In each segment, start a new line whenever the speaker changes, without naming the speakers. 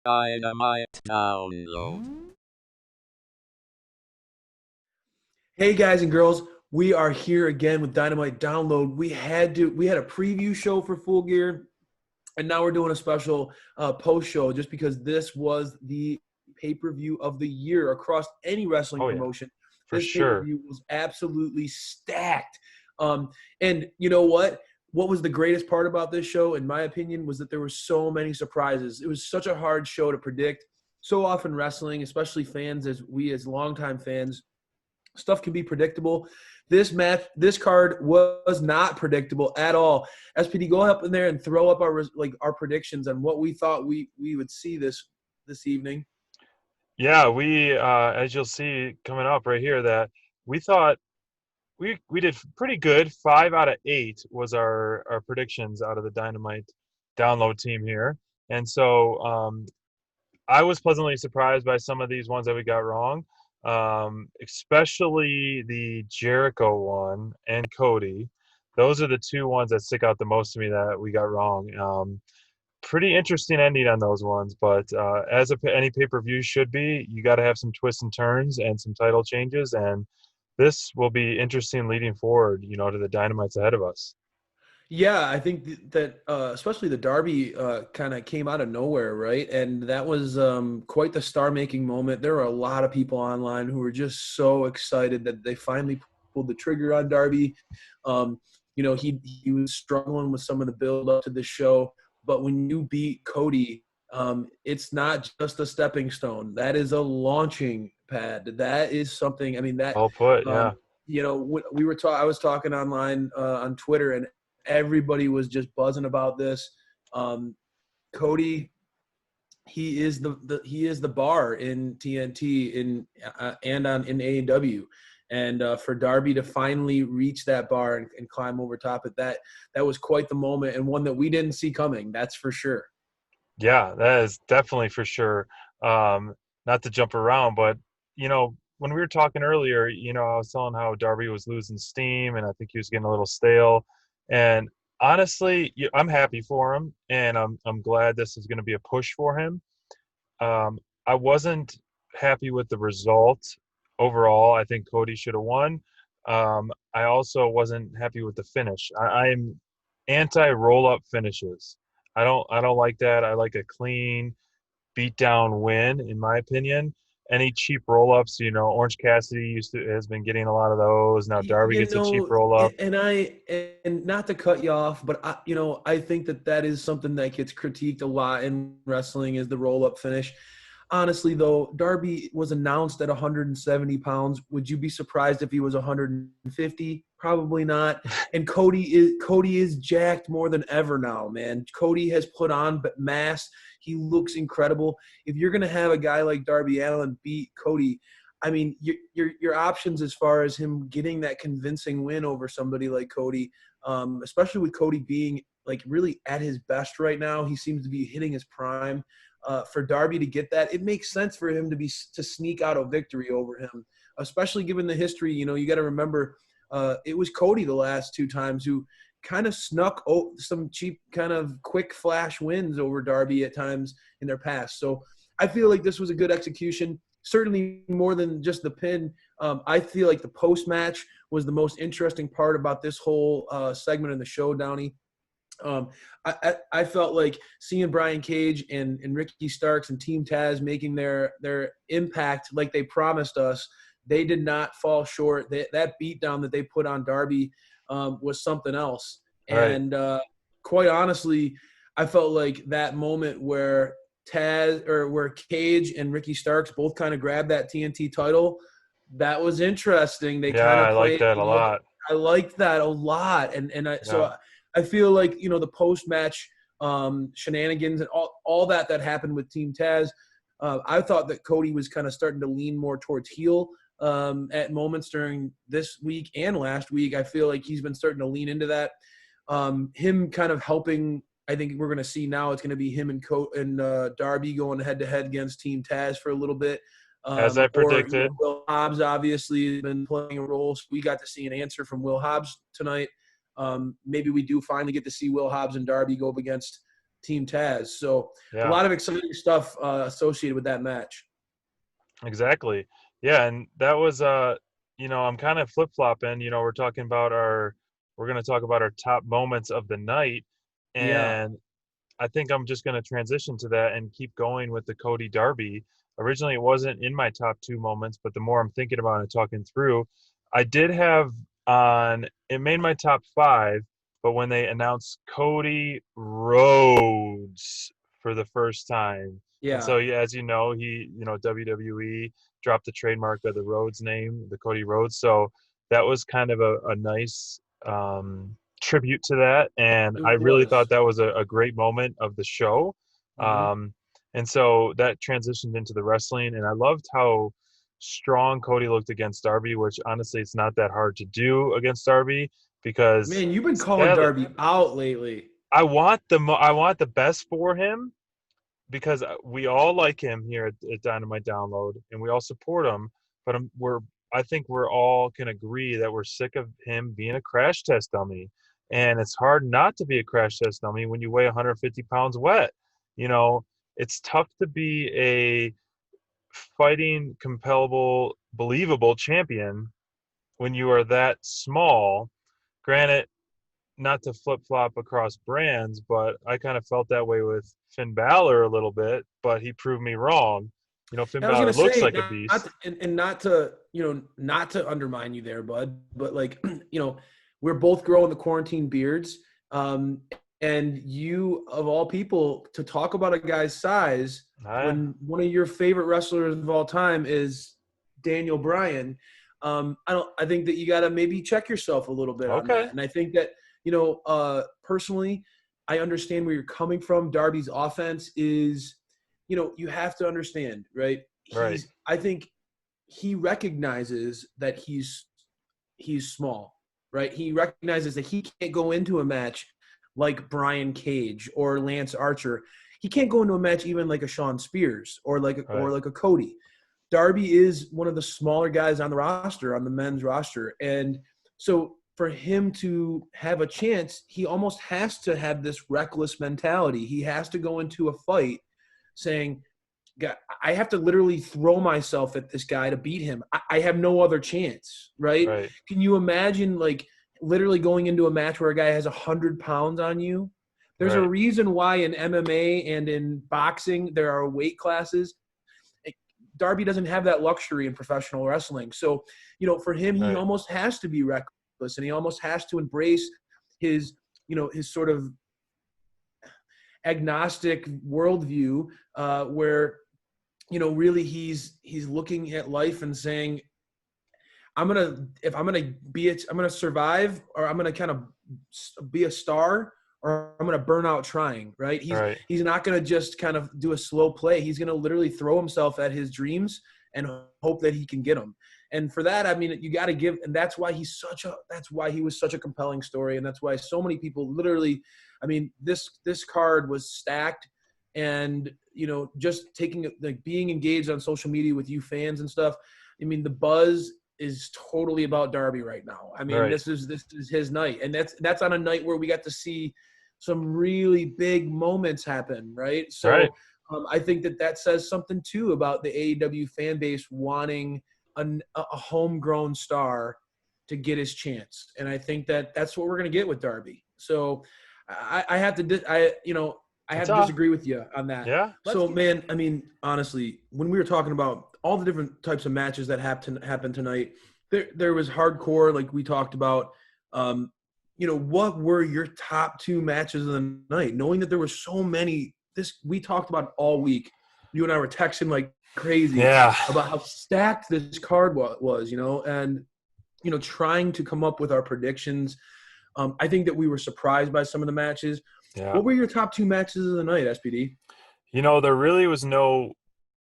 Dynamite download.
Hey guys and girls, we are here again with Dynamite Download. We had a preview show for Full Gear, and now we're doing a special post show just because this was the pay-per-view of the year across any wrestling
Oh yeah,
promotion.
for
This
sure.
pay-per-view was absolutely stacked. And you know what? What was the greatest part about this show, in my opinion, was that there were so many surprises. It was such a hard show to predict. So often wrestling, especially fans as longtime fans, stuff can be predictable. This card was not predictable at all. SPD, go up in there and throw up our predictions on what we thought we would see this evening.
Yeah, we as you'll see coming up right here that we thought we did pretty good. 5 out of 8 was our predictions out of the Dynamite download team here, and so I was pleasantly surprised by some of these ones that we got wrong, especially the Jericho one and Cody. Those are the two ones that stick out the most to me that we got wrong. Pretty interesting ending on those ones, but as any pay-per-view should be, you got to have some twists and turns and some title changes, and this will be interesting leading forward, to the Dynamites ahead of us.
Yeah, I think that especially the Derby kind of came out of nowhere, right? And that was quite the star-making moment. There were a lot of people online who were just so excited that they finally pulled the trigger on Derby. He was struggling with some of the build up to the show, but when you beat Cody, it's not just a stepping stone. That is a launching pad. That is something. I mean, that
Well put,
um,
yeah.
I was talking online on Twitter, and everybody was just buzzing about this. Cody, he is the bar in TNT in AEW, and for Darby to finally reach that bar and climb over top of that was quite the moment, and one that we didn't see coming. That's for sure.
Yeah, that is definitely for sure. Not to jump around, but when we were talking earlier, I was telling how Darby was losing steam, and I think he was getting a little stale. And honestly, I'm happy for him, and I'm glad this is going to be a push for him. I wasn't happy with the result overall. I think Cody should have won. I also wasn't happy with the finish. I'm anti roll up finishes. I don't like that. I like a clean beat down win, in my opinion. Any cheap roll ups, Orange Cassidy has been getting a lot of those. Now Darby
You
gets a cheap
know,
roll up.
and not to cut you off, but I think that is something that gets critiqued a lot in wrestling is the roll up finish. Honestly, though, Darby was announced at 170 pounds. Would you be surprised if he was 150? Probably not. And Cody is jacked more than ever now, man. Cody has put on mass. He looks incredible. If you're gonna have a guy like Darby Allin beat Cody, I mean, your options as far as him getting that convincing win over somebody like Cody, especially with Cody being like really at his best right now, he seems to be hitting his prime. For Darby to get that, it makes sense for him to sneak out a victory over him, especially given the history. You got to remember it was Cody the last two times who kind of snuck some cheap kind of quick flash wins over Darby at times in their past. So I feel like this was a good execution. Certainly more than just the pin. I feel like the post match was the most interesting part about this whole segment in the show, Downey. I felt like seeing Brian Cage and Ricky Starks and Team Taz making their impact like they promised us. They did not fall short. That beatdown that they put on Darby was something else.
Right.
And quite honestly, I felt like that moment where where Cage and Ricky Starks both kind of grabbed that TNT title, that was interesting. They
Yeah,
kind of
I like
played.
that a lot.
I liked that a lot,
Yeah.
I feel like the post match shenanigans and all that happened with Team Taz. I thought that Cody was kind of starting to lean more towards heel at moments during this week and last week. I feel like he's been starting to lean into that. Him kind of helping. I think we're going to see now it's going to be him and Darby going head to head against Team Taz for a little bit.
As I
Or
predicted.
Will Hobbs obviously has been playing a role. So we got to see an answer from Will Hobbs tonight. Maybe we do finally get to see Will Hobbs and Darby go up against Team Taz. So a
Yeah,
lot of exciting stuff associated with that match.
exactly. Yeah, and that was I'm kind of flip-flopping. We're going to talk about our top moments of the night,
Yeah.
and I think I'm just going to transition to that and keep going with the Cody Darby. Originally, it wasn't in my top two moments, but the more I'm thinking about it, talking through, I did have it made my top five, but when they announced Cody Rhodes for the first time, and
Yeah.
so yeah, as you know, WWE dropped the trademark of the Rhodes name, the Cody Rhodes. So that was kind of a nice tribute to that, and
It
I really thought
was.
that was a great moment of the show.
Mm-hmm.
And so that transitioned into the wrestling, and I loved how strong Cody looked against Darby, which honestly it's not that hard to do against Darby because
Man, you've been calling
sadly,
Darby out lately.
I want the best for him because we all like him here at Dynamite Download and we all support him, but I think we're all can agree that we're sick of him being a crash test dummy. And it's hard not to be a crash test dummy when you weigh 150 pounds wet. You know, it's tough to be a fighting, compellable, believable champion when you are that small. Granted, not to flip flop across brands, but I kind of felt that way with Finn Balor a little bit, but he proved me wrong. Finn
I was
Balor
gonna
looks
say
like a beast.
and not to not to undermine you there, bud, but like we're both growing the quarantine beards, um, and you of all people to talk about a guy's size
I,
when one of your favorite wrestlers of all time is Daniel Bryan. I think that you got to maybe check yourself a little bit on
okay,
that, and I think that personally, I understand where you're coming from. Darby's offense is you have to understand, right?
right,
I think he recognizes that he's small, right? He recognizes that he can't go into a match like Brian Cage or Lance Archer. He can't go into a match even like a Shawn Spears or
right,
like a Cody. Darby is one of the smaller guys on the roster, on the men's roster. And so for him to have a chance, he almost has to have this reckless mentality. He has to go into a fight saying, God, I have to literally throw myself at this guy to beat him. I have no other chance, right?
right,
Can you imagine like literally going into a match where a guy has 100 pounds on you? There's a
right,
reason why in MMA and in boxing there are weight classes. Darby doesn't have that luxury in professional wrestling. So, for him, he
right,
almost has to be reckless and he almost has to embrace his, his sort of agnostic worldview where really he's looking at life and saying, I'm gonna survive, or I'm gonna kind of be a star, or I'm gonna burn out trying. Right?
right,
He's not gonna just kind of do a slow play. He's gonna literally throw himself at his dreams and hope that he can get them. And for that, I mean, you got to give, and that's why that's why he was such a compelling story, and that's why so many people literally, I mean, this card was stacked, and just taking like being engaged on social media with you fans and stuff. I mean, the buzz is totally about Darby right now. I mean,
right,
this is his night, and that's on a night where we got to see some really big moments happen, right?
right.
So I think that says something too about the AEW fan base wanting a homegrown star to get his chance, and I think that's what we're gonna get with Darby. So I have to I have
It's
to disagree with you on that.
yeah,
So, man, I mean, honestly, when we were talking about all the different types of matches that happened tonight, there was hardcore, like we talked about. What were your top two matches of the night? Knowing that there were so many, we talked about it all week. You and I were texting like crazy
yeah.
about how stacked this card was, and trying to come up with our predictions. I think that we were surprised by some of the matches.
Yeah.
What were your top two matches of the night, SPD?
There really was no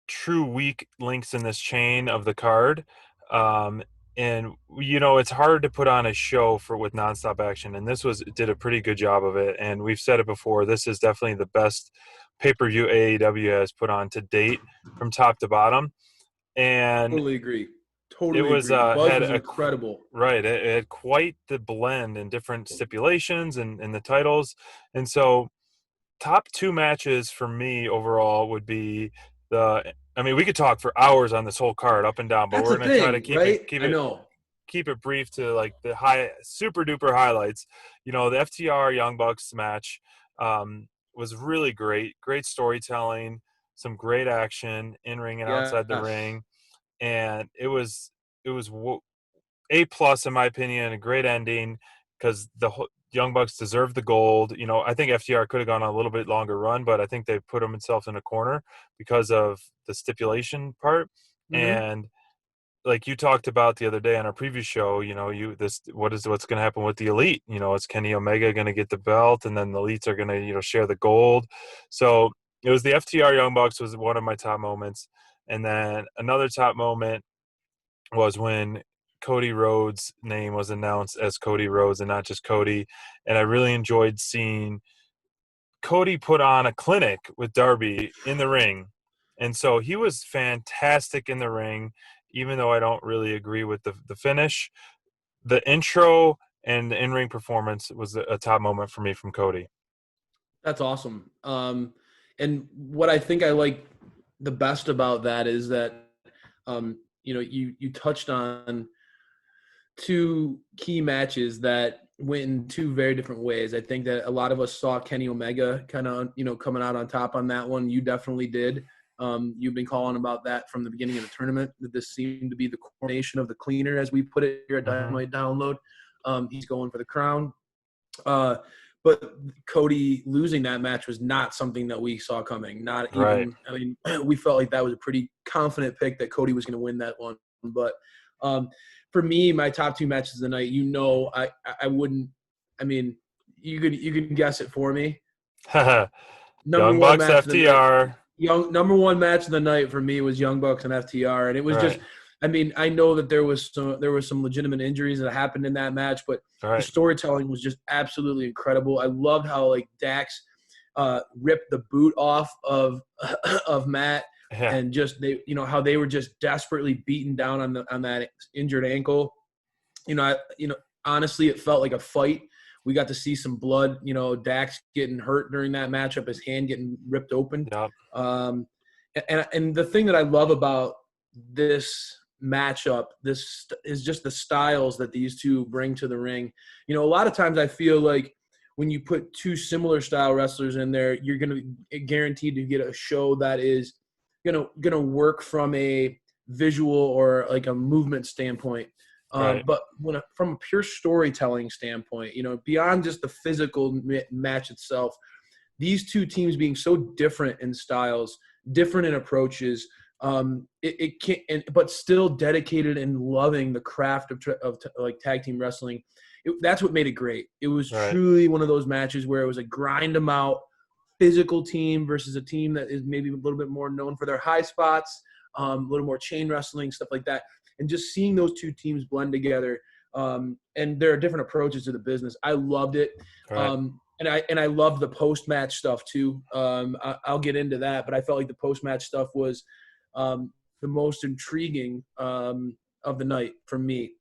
true weak links in this chain of the card. Um, and it's hard to put on a show with nonstop action, and this did a pretty good job of it. And we've said it before, this is definitely the best pay-per-view AEW has put on to date from top to bottom. And
Totally agree.
it
Totally
was
agree. The buzz
had
was
a
incredible.
right, it had quite the blend in different stipulations and the titles. And so top two matches for me overall would be I mean, we could talk for hours on this whole card up and down, but
That's
we're
the
going to try to
thing, right? I know.
keep it brief to like the high super duper highlights. The FTR Young Bucks match was really great storytelling, some great action in ring and outside the
Yes.
ring, and it was A plus in my opinion, a great ending because the Young Bucks deserved the gold. I think FTR could have gone on a little bit longer run, but I think they put themselves in a corner because of the stipulation part.
Hmm.
And like you talked about the other day on our previous show, what's going to happen with the elite? Is Kenny Omega going to get the belt, and then the elites are going to share the gold? So it was the FTR Young Bucks was one of my top moments, and then another top moment was when Cody Rhodes' name was announced as Cody Rhodes and not just Cody, and I really enjoyed seeing Cody put on a clinic with Darby in the ring. And so he was fantastic in the ring, even though I don't really agree with the finish. The intro and the in-ring performance was a top moment for me from Cody.
That's awesome. And what I think I like the best about that is that, you touched on two key matches that went in two very different ways. I think that a lot of us saw Kenny Omega kind of, coming out on top on that one. You definitely did. You've been calling about that from the beginning of the tournament, that this seemed to be the coronation of the cleaner, as we put it here at
Mm-hmm.
Dynamite Download. He's going for the crown. Uh, but Cody losing that match was not something that we saw coming. Not
Right.
even, I mean, we felt like that was a pretty confident pick that Cody was going to win that one. But for me, my top two matches of the night, I wouldn't, I mean, you could guess it for me. Number
Young
one
Bucks
match of the night,
FTR.
number one match of the night for me was Young Bucks and FTR, and it was just,
Right.
I mean, I know that there was some legitimate injuries that happened in that match, but the
Right.
storytelling was just absolutely incredible. I loved how like Dax ripped the boot off of of Matt,
Yeah.
and just how they were just desperately beaten down on that injured ankle. Honestly, it felt like a fight. We got to see some blood. Dax getting hurt during that matchup, his hand getting ripped open.
Yep.
Um, and the thing that I love about this matchup, this is just the styles that these two bring to the ring. A lot of times I feel like when you put two similar style wrestlers in there, you're going to be guaranteed to get a show that is going to work from a visual or like a movement standpoint.
Right.
But from a pure storytelling standpoint, beyond just the physical match itself, these two teams being so different in styles, different in approaches, it can't, but still dedicated and loving the craft of like tag team wrestling. That's what made it great. It was
Right.
truly one of those matches where it was a grind them out physical team versus a team that is maybe a little bit more known for their high spots, a little more chain wrestling, stuff like that. And just seeing those two teams blend together, and there are different approaches to the business. I loved it.
Right.
And I love the post match stuff too. I'll get into that, but I felt like the post match stuff was the most intriguing of the night for me.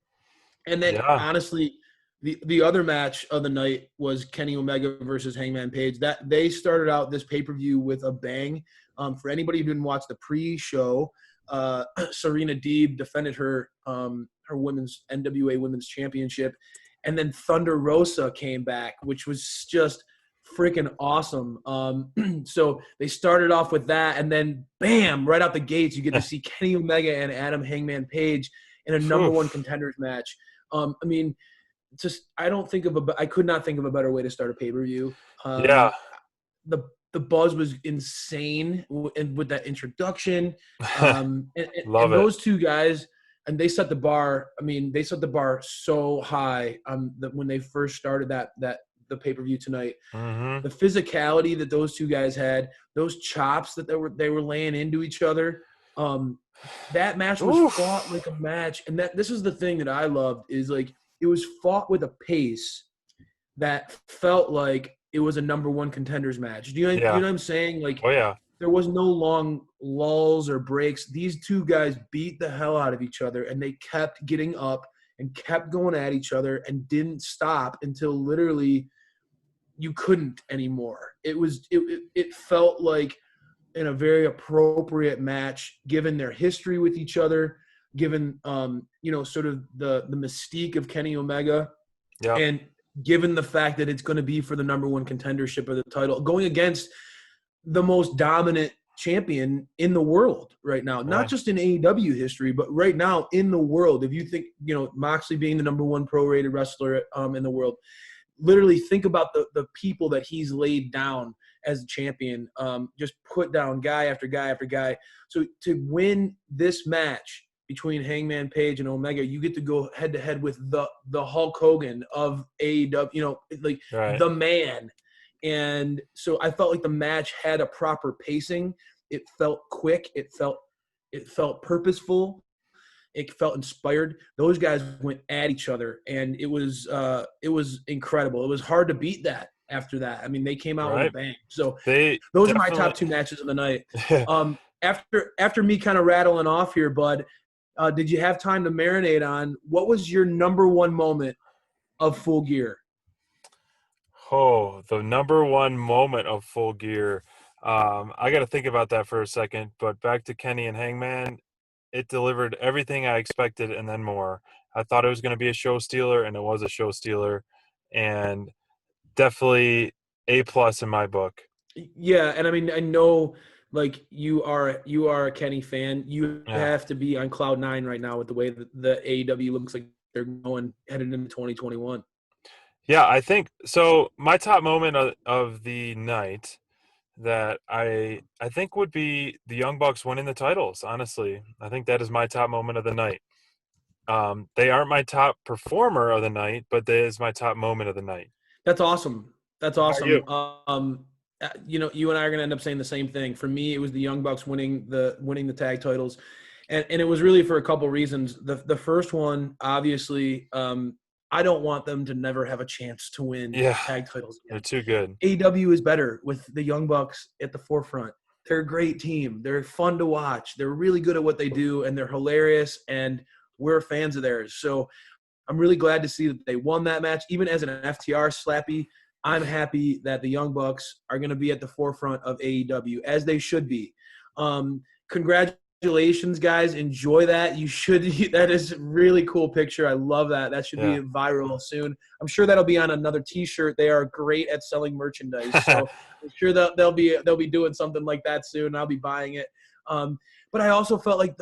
And then
Yeah.
honestly, the other match of the night was Kenny Omega versus Hangman Page. That they started out this pay-per-view with a bang. For anybody who didn't watch the pre-show, Serena Deeb defended her women's NWA Women's Championship, and then Thunder Rosa came back, which was just freaking awesome. So they started off with that, and then bam, right out the gates, you get to see Kenny Omega and Adam Hangman Page in a number one
Oof.
contenders match. I mean, I could not think of a better way to start a pay-per-view.
Yeah.
The buzz was insane with that introduction.
Love
And
it.
those two guys, and they set the bar. I mean, they set the bar so high that when they first started the pay-per-view tonight,
Mm-hmm.
the physicality that those two guys had, those chops that they were laying into each other. That match was fought
Oof.
like a match, and this is the thing that I loved is like it was fought with a pace that felt like it was a number one contenders match. You know
Yeah.
what I'm saying? Like
Oh yeah.
there was no long lulls or breaks. These two guys beat the hell out of each other, and they kept getting up and kept going at each other and didn't stop until literally you couldn't anymore. It felt like in a very appropriate match, given their history with each other, given sort of the mystique of Kenny Omega,
Yep.
and given the fact that it's going to be for the number one contendership of the title, going against the most dominant champion in the world right now, not
Right.
just in AEW history, but right now in the world. If you think, Moxley being the number one pro-rated wrestler in the world, literally think about the people that he's laid down as a champion, just put down guy after guy after guy. So to win this match between Hangman Page and Omega, you get to go head to head with the Hulk Hogan of AEW,
Right.
the man. And so I felt like the match had a proper pacing. It felt quick. It felt purposeful. It felt inspired. Those guys went at each other, and it was incredible. It was hard to beat that after that. I mean, they came out with a
Right.
bang. So
They
those are my
definitely
top two matches of the night. After me kind of rattling off here, Bud, did you have time to marinate on what was your number one moment of Full Gear?
Oh, the number one moment of Full Gear. I got to think about that for a second. But back to Kenny and Hangman, it delivered everything I expected and then more. I thought it was going to be a show stealer, and it was a show stealer, and definitely A+ in my book.
Yeah, and I mean, I know like you are a Kenny fan. You
Yeah.
have to be on cloud nine right now with the way that the AEW looks like they're going headed into 2021.
Yeah, I think so. My top moment of the night that I think would be the Young Bucks winning the titles. Honestly, I think that is my top moment of the night. They aren't my top performer of the night, but that is my top moment of the night.
That's awesome. That's
How about you?
awesome. You and I are going to end up saying the same thing. For me, it was the Young Bucks winning the tag titles, and it was really for a couple reasons. The first one, obviously, I don't want them to never have a chance to win
Yeah,
tag titles
they're
again.
too good.
AEW is better with the Young Bucks at the forefront. They're a great team. They're fun to watch. They're really good at what they do, and they're hilarious, and we're fans of theirs. So I'm really glad to see that they won that match. Even as an FTR slappy, I'm happy that the Young Bucks are going to be at the forefront of AEW, as they should be. Congratulations, guys. Enjoy that. You should. That is a really cool picture. I love that. That should be viral soon. I'm sure that'll be on another T-shirt. They are great at selling merchandise, so I'm sure they'll be doing something like that soon. I'll be buying it. But I also felt like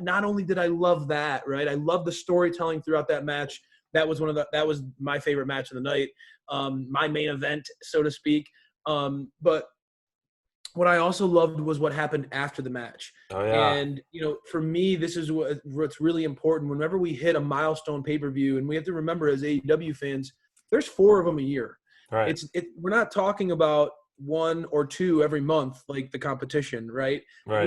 not only did I love that, right? I love the storytelling throughout that match. That was my favorite match of the night, my main event, so to speak. But what I also loved was what happened after the match.
Oh yeah,
And for me, this is what's really important. Whenever we hit a milestone pay-per-view, and we have to remember as AEW fans, there's 4 of them a year.
right.
We're not talking about 1 or 2 every month like the competition, right?
Right.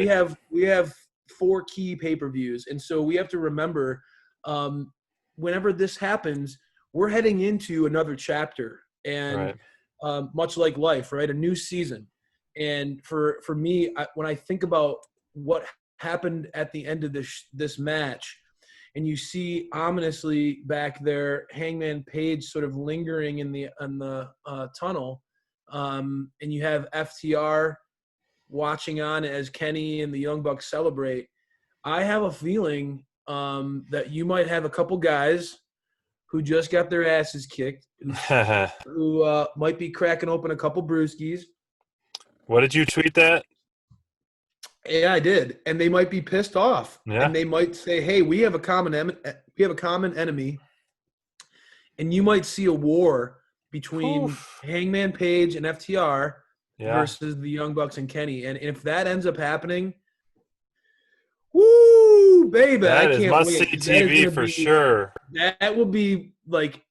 We have 4 key pay-per-views, and so we have to remember whenever this happens, we're heading into another chapter, and
Right.
much like life, right? A new season. And for me, when I think about what happened at the end of this match, and you see ominously back there Hangman Page sort of lingering in the tunnel, and you have FTR watching on as Kenny and the Young Bucks celebrate, I have a feeling that you might have a couple guys who just got their asses kicked, who might be cracking open a couple brewskis.
What did you tweet that?
Yeah, I did, and they might be pissed off,
Yeah.
and they might say, "Hey, we have a common enemy," and you might see a war between
Oof.
Hangman Page and FTR
Yeah.
versus the Young Bucks and Kenny. And if that ends up happening, woo, baby, I
That is
can't
must see
wait. That is
TV
gonna
for
be
sure.
that will be like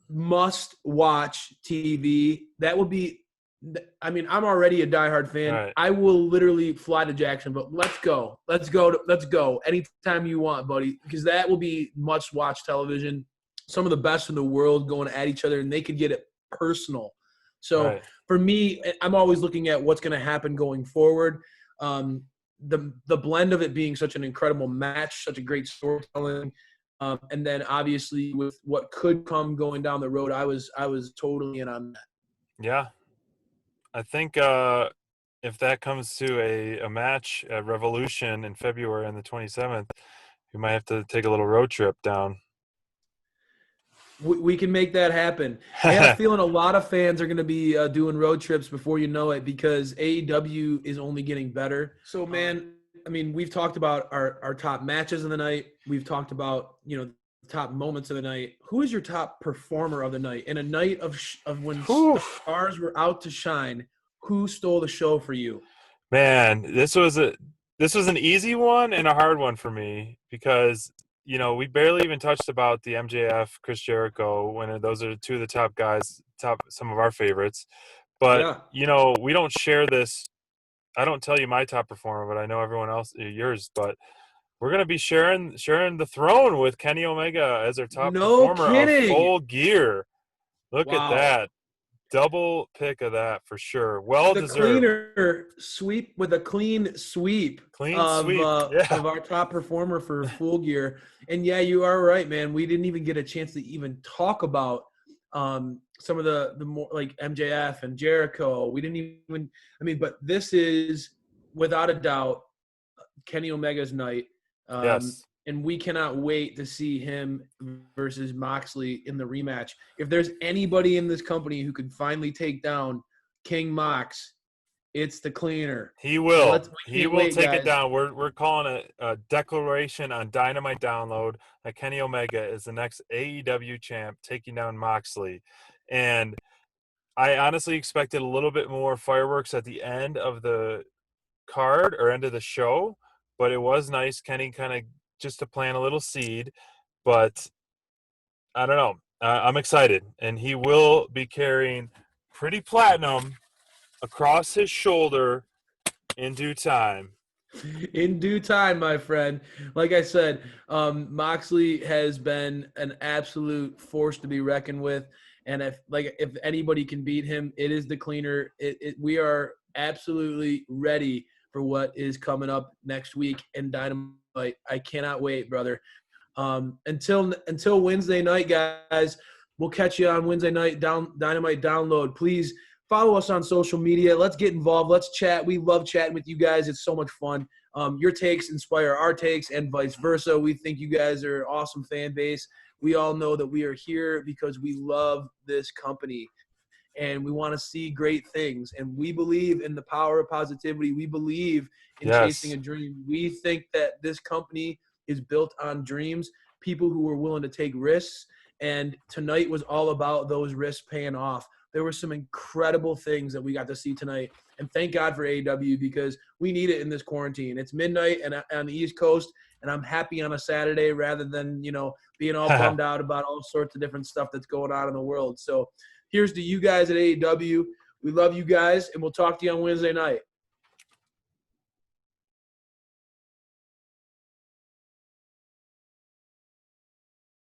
must watch TV. That will be. I mean, I'm already a diehard fan.
Right.
I will literally fly to Jacksonville. Let's go. Let's go. Anytime you want, buddy, because that will be much-watch television. Some of the best in the world going at each other, and they could get it personal. So for me, I'm always looking at what's going to happen going forward. The blend of it being such an incredible match, such a great storytelling, and then obviously with what could come going down the road, I was totally in on that.
Yeah, I think if that comes to a match at Revolution in February on the 27th, we might have to take a little road trip down.
We can make that happen. I got a feeling a lot of fans are going to be doing road trips before you know it because AEW is only getting better. So, man, I mean, we've talked about our top matches of the night. We've talked about, top moments of the night. Who is your top performer of the night? In a night of when
Whew.
stars were out to shine, who stole the show for you?
Man, this was an easy one and a hard one for me because we barely even touched about the MJF Chris Jericho when those are two of the top guys, top some of our favorites. But
Yeah.
we don't share this. I don't tell you my top performer, but I know everyone else yours. But we're gonna be sharing the throne with Kenny Omega as our top
No
performer of
kidding.
Full Gear. Look at
Wow.
that. Double pick of that for sure. Well
The
deserved.
cleaner sweep with a clean sweep
Clean sweep. Yeah.
of our top performer for Full Gear. And yeah, you are right, man. We didn't even get a chance to even talk about some of the more like MJF and Jericho. We didn't even. I mean, but this is without a doubt Kenny Omega's night.
Yes.
And we cannot wait to see him versus Moxley in the rematch. If there's anybody in this company who could finally take down King Mox, it's the cleaner.
He
So
will.
we
He
can't
will
wait,
take it
guys.
down. We're calling a declaration on Dynamite download that Kenny Omega is the next AEW champ taking down Moxley. And I honestly expected a little bit more fireworks at the end of the card or end of the show, but it was nice. Kenny kind of just to plant a little seed, but I don't know. I'm excited, and he will be carrying Pretty Platinum across his shoulder in due time.
In due time, my friend. Like I said, Moxley has been an absolute force to be reckoned with. And if anybody can beat him, it is the cleaner. We are absolutely ready for what is coming up next week in Dynamite. I cannot wait, brother. Until Wednesday night, guys. We'll catch you on Wednesday night. Dynamite download. Please follow us on social media. Let's get involved. Let's chat. We love chatting with you guys. It's so much fun. Your takes inspire our takes and vice versa. We think you guys are an awesome fan base. We all know that we are here because we love this company and we want to see great things. And we believe in the power of positivity. We believe in chasing
Yes.
a dream. We think that this company is built on dreams, people who are willing to take risks. And tonight was all about those risks paying off. There were some incredible things that we got to see tonight. And thank God for AEW because we need it in this quarantine. It's midnight and on the East Coast, and I'm happy on a Saturday rather than, being all bummed out about all sorts of different stuff that's going on in the world. So here's to you guys at AEW. We love you guys, and we'll talk to you on Wednesday night.